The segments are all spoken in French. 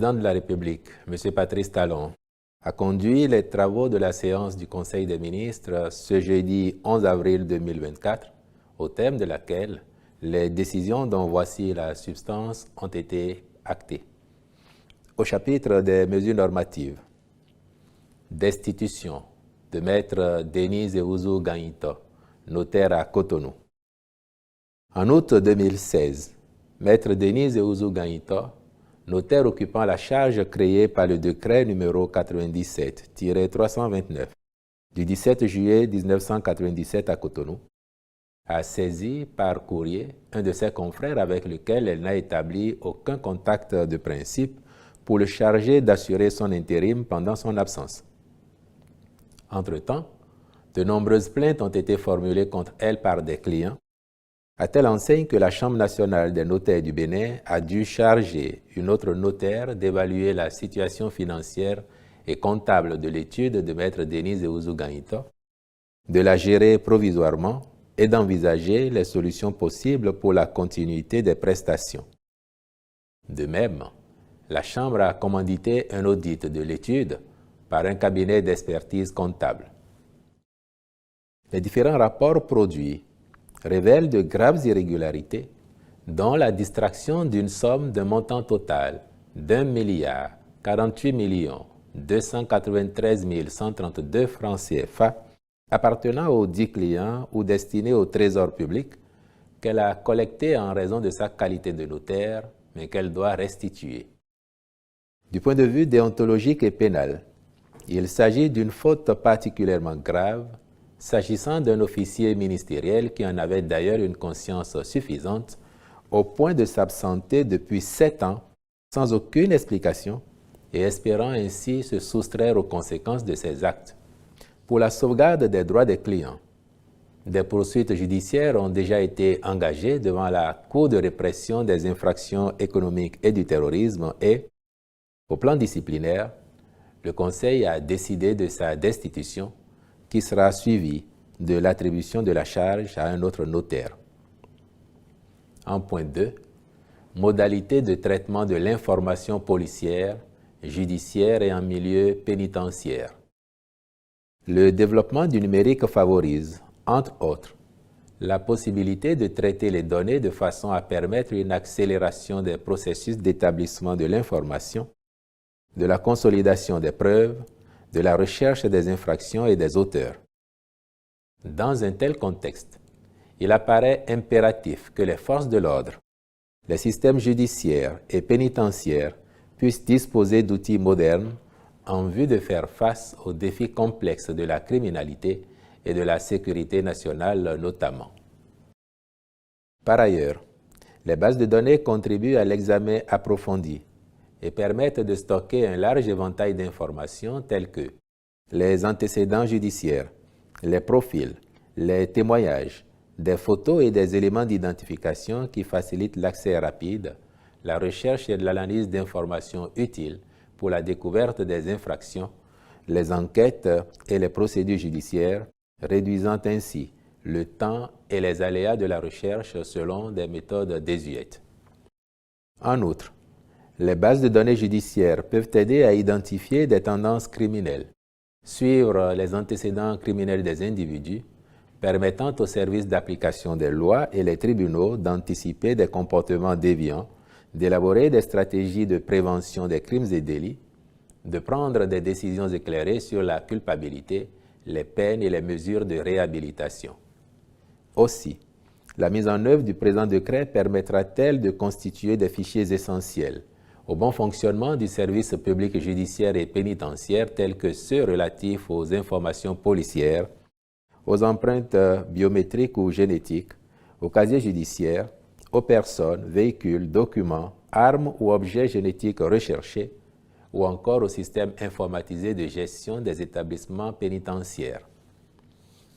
président de la République, M. Patrice Talon, a conduit les travaux de la séance du Conseil des ministres ce jeudi 11 avril 2024, au thème de laquelle les décisions dont voici la substance ont été actées. Au chapitre des mesures normatives, destitution de Maître Denise Ouzou Ganyito, notaire à Cotonou. En août 2016, Maître Denise Ouzou Ganyito, notaire occupant la charge créée par le décret numéro 97-329 du 17 juillet 1997 à Cotonou, a saisi par courrier un de ses confrères avec lequel elle n'a établi aucun contact de principe pour le charger d'assurer son intérim pendant son absence. Entre-temps, de nombreuses plaintes ont été formulées contre elle par des clients, à telle enseigne que la Chambre nationale des notaires du Bénin a dû charger une autre notaire d'évaluer la situation financière et comptable de l'étude de Maître Denise Ouzou Ganyito, de la gérer provisoirement et d'envisager les solutions possibles pour la continuité des prestations. De même, la Chambre a commandité un audit de l'étude par un cabinet d'expertise comptable. Les différents rapports produits révèlent de graves irrégularités, dont la distraction d'une somme d'un montant total d'1,048,293,132 francs CFA appartenant aux 10 clients ou destinés au trésor public qu'elle a collecté en raison de sa qualité de notaire, mais qu'elle doit restituer. Du point de vue déontologique et pénal, il s'agit d'une faute particulièrement grave s'agissant d'un officier ministériel qui en avait d'ailleurs une conscience suffisante au point de s'absenter depuis 7 ans sans aucune explication et espérant ainsi se soustraire aux conséquences de ses actes. Pour la sauvegarde des droits des clients, des poursuites judiciaires ont déjà été engagées devant la Cour de répression des infractions économiques et du terrorisme et, au plan disciplinaire, le Conseil a décidé de sa destitution qui sera suivie de l'attribution de la charge à un autre notaire. En point 2, modalité de traitement de l'information policière, judiciaire et en milieu pénitentiaire. Le développement du numérique favorise, entre autres, la possibilité de traiter les données de façon à permettre une accélération des processus d'établissement de l'information, de la consolidation des preuves, de la recherche des infractions et des auteurs. Dans un tel contexte, il apparaît impératif que les forces de l'ordre, les systèmes judiciaires et pénitentiaires puissent disposer d'outils modernes en vue de faire face aux défis complexes de la criminalité et de la sécurité nationale notamment. Par ailleurs, les bases de données contribuent à l'examen approfondi et permettent de stocker un large éventail d'informations telles que les antécédents judiciaires, les profils, les témoignages, des photos et des éléments d'identification qui facilitent l'accès rapide, la recherche et l'analyse d'informations utiles pour la découverte des infractions, les enquêtes et les procédures judiciaires, réduisant ainsi le temps et les aléas de la recherche selon des méthodes désuètes. En outre, les bases de données judiciaires peuvent aider à identifier des tendances criminelles, suivre les antécédents criminels des individus, permettant aux services d'application des lois et les tribunaux d'anticiper des comportements déviants, d'élaborer des stratégies de prévention des crimes et délits, de prendre des décisions éclairées sur la culpabilité, les peines et les mesures de réhabilitation. Aussi, la mise en œuvre du présent décret permettra-t-elle de constituer des fichiers essentiels au bon fonctionnement du service public judiciaire et pénitentiaire tels que ceux relatifs aux informations policières, aux empreintes biométriques ou génétiques, au casier judiciaire, aux personnes, véhicules, documents, armes ou objets génétiques recherchés, ou encore au système informatisé de gestion des établissements pénitentiaires.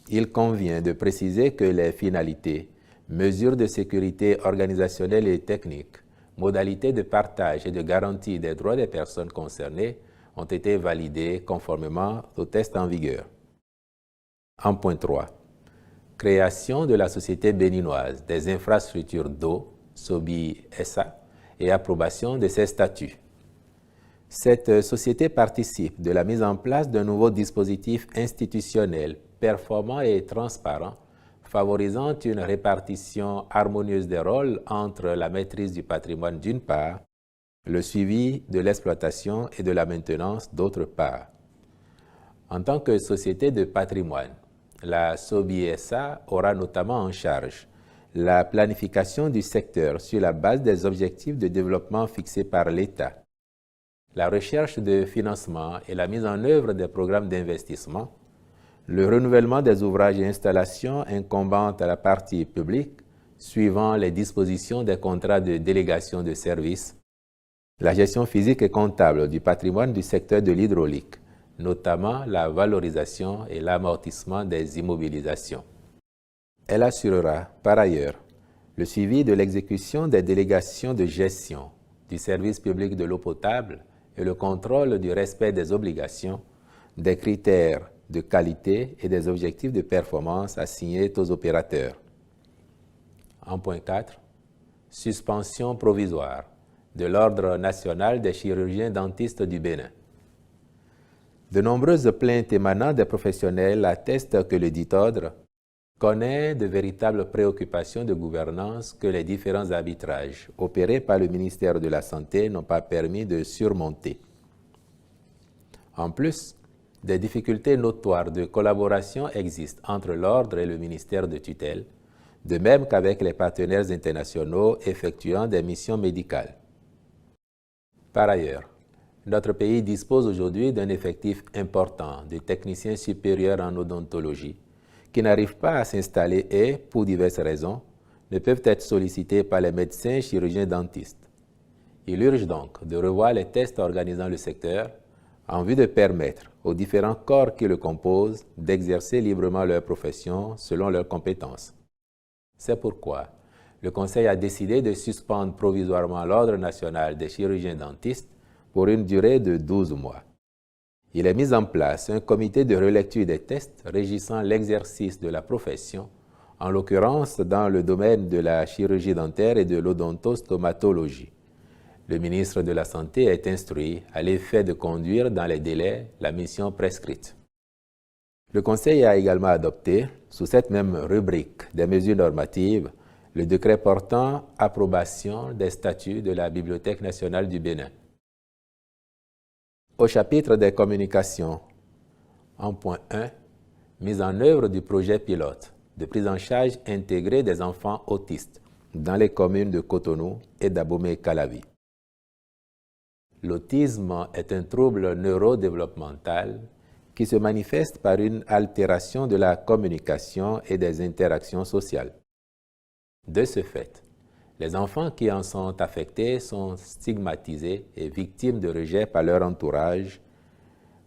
Il convient de préciser que les finalités, mesures de sécurité organisationnelles et techniques, modalités de partage et de garantie des droits des personnes concernées ont été validées conformément aux tests en vigueur. En point 3, création de la Société béninoise des infrastructures d'eau, SOBI SA, et approbation de ses statuts. Cette société participe de la mise en place d'un nouveau dispositif institutionnel performant et transparent, favorisant une répartition harmonieuse des rôles entre la maîtrise du patrimoine d'une part, le suivi de l'exploitation et de la maintenance d'autre part. En tant que société de patrimoine, la SOBI-SA aura notamment en charge la planification du secteur sur la base des objectifs de développement fixés par l'État, la recherche de financement et la mise en œuvre des programmes d'investissement, le renouvellement des ouvrages et installations incombant à la partie publique suivant les dispositions des contrats de délégation de services, la gestion physique et comptable du patrimoine du secteur de l'hydraulique, notamment la valorisation et l'amortissement des immobilisations. Elle assurera, par ailleurs, le suivi de l'exécution des délégations de gestion du service public de l'eau potable et le contrôle du respect des obligations, des critères de qualité et des objectifs de performance assignés aux opérateurs. En point 4, suspension provisoire de l'Ordre national des chirurgiens dentistes du Bénin. De nombreuses plaintes émanant des professionnels attestent que le dit ordre connaît de véritables préoccupations de gouvernance que les différents arbitrages opérés par le ministère de la Santé n'ont pas permis de surmonter. En plus, des difficultés notoires de collaboration existent entre l'ordre et le ministère de tutelle, de même qu'avec les partenaires internationaux effectuant des missions médicales. Par ailleurs, notre pays dispose aujourd'hui d'un effectif important de techniciens supérieurs en odontologie qui n'arrivent pas à s'installer et, pour diverses raisons, ne peuvent être sollicités par les médecins chirurgiens dentistes. Il urge donc de revoir les tests organisant le secteur en vue de permettre aux différents corps qui le composent d'exercer librement leur profession selon leurs compétences. C'est pourquoi le Conseil a décidé de suspendre provisoirement l'Ordre national des chirurgiens dentistes pour une durée de 12 mois. Il est mis en place un comité de relecture des tests régissant l'exercice de la profession, en l'occurrence dans le domaine de la chirurgie dentaire et de l'odontostomatologie. Le ministre de la Santé est instruit à l'effet de conduire dans les délais la mission prescrite. Le Conseil a également adopté, sous cette même rubrique des mesures normatives, le décret portant approbation des statuts de la Bibliothèque nationale du Bénin. Au chapitre des communications, en point 1, mise en œuvre du projet pilote de prise en charge intégrée des enfants autistes dans les communes de Cotonou et d'Abomey-Calavi. L'autisme est un trouble neurodéveloppemental qui se manifeste par une altération de la communication et des interactions sociales. De ce fait, les enfants qui en sont affectés sont stigmatisés et victimes de rejet par leur entourage,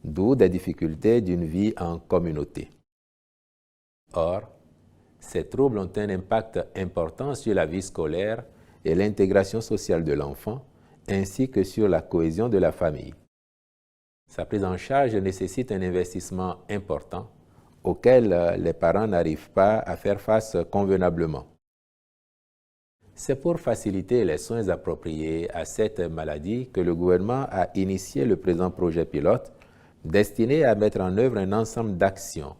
d'où des difficultés d'une vie en communauté. Or, ces troubles ont un impact important sur la vie scolaire et l'intégration sociale de l'enfant, ainsi que sur la cohésion de la famille. Sa prise en charge nécessite un investissement important auquel les parents n'arrivent pas à faire face convenablement. C'est pour faciliter les soins appropriés à cette maladie que le gouvernement a initié le présent projet pilote destiné à mettre en œuvre un ensemble d'actions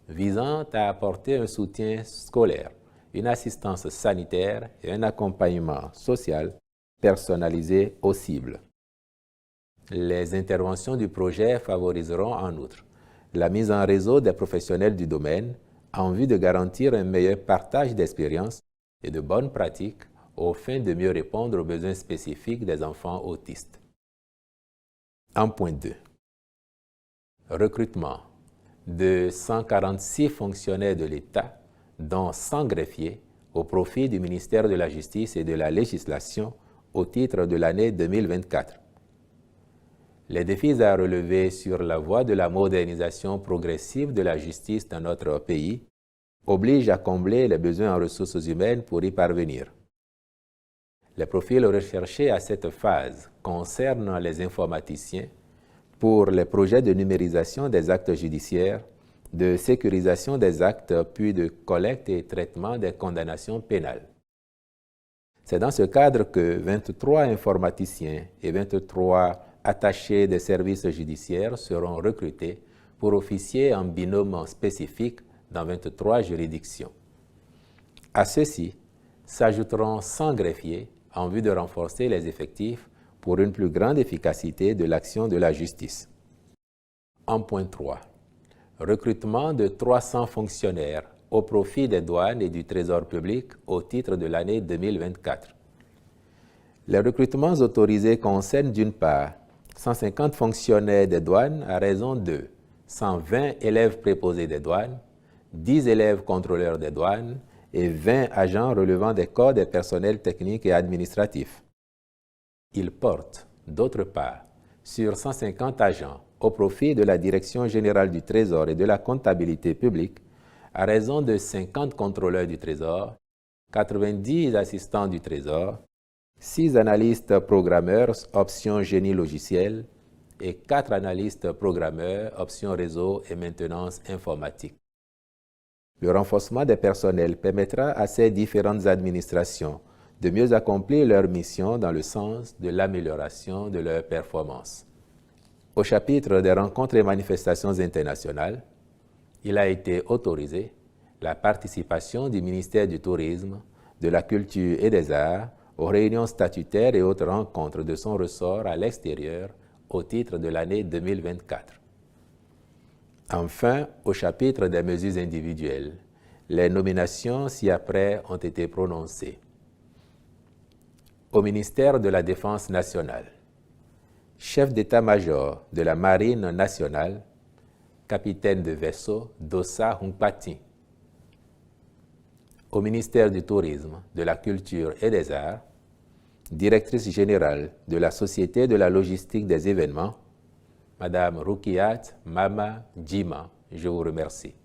visant à apporter un soutien scolaire, une assistance sanitaire et un accompagnement social personnalisé aux cibles. Les interventions du projet favoriseront en outre la mise en réseau des professionnels du domaine en vue de garantir un meilleur partage d'expériences et de bonnes pratiques aux fins de mieux répondre aux besoins spécifiques des enfants autistes. En point 2. Recrutement de 146 fonctionnaires de l'État, dont 100 greffiers, au profit du ministère de la Justice et de la Législation au titre de l'année 2024. Les défis à relever sur la voie de la modernisation progressive de la justice dans notre pays obligent à combler les besoins en ressources humaines pour y parvenir. Les profils recherchés à cette phase concernent les informaticiens pour les projets de numérisation des actes judiciaires, de sécurisation des actes, puis de collecte et traitement des condamnations pénales. C'est dans ce cadre que 23 informaticiens et 23 attachés des services judiciaires seront recrutés pour officier en binôme spécifique dans 23 juridictions. À ceux-ci s'ajouteront 100 greffiers en vue de renforcer les effectifs pour une plus grande efficacité de l'action de la justice. En point 3. Recrutement de 300 fonctionnaires au profit des douanes et du Trésor public au titre de l'année 2024. Les recrutements autorisés concernent d'une part 150 fonctionnaires des douanes à raison de 120 élèves préposés des douanes, 10 élèves contrôleurs des douanes et 20 agents relevant des corps des personnels techniques et administratifs. Il porte, d'autre part, sur 150 agents au profit de la Direction générale du Trésor et de la comptabilité publique à raison de 50 contrôleurs du Trésor, 90 assistants du Trésor, 6 analystes programmeurs option génie logiciel et 4 analystes programmeurs option réseau et maintenance informatique. Le renforcement des personnels permettra à ces différentes administrations de mieux accomplir leur mission dans le sens de l'amélioration de leur performance. Au chapitre des rencontres et manifestations internationales, il a été autorisé la participation du ministère du Tourisme, de la Culture et des Arts aux réunions statutaires et autres rencontres de son ressort à l'extérieur au titre de l'année 2024. Enfin, au chapitre des mesures individuelles, les nominations ci-après ont été prononcées. Au ministère de la Défense nationale, chef d'état-major de la Marine nationale, capitaine de vaisseau Dossa Hunkpati. Au ministère du Tourisme, de la Culture et des Arts, directrice générale de la Société de la logistique des événements, Madame Rukiat Mama Djima. Je vous remercie.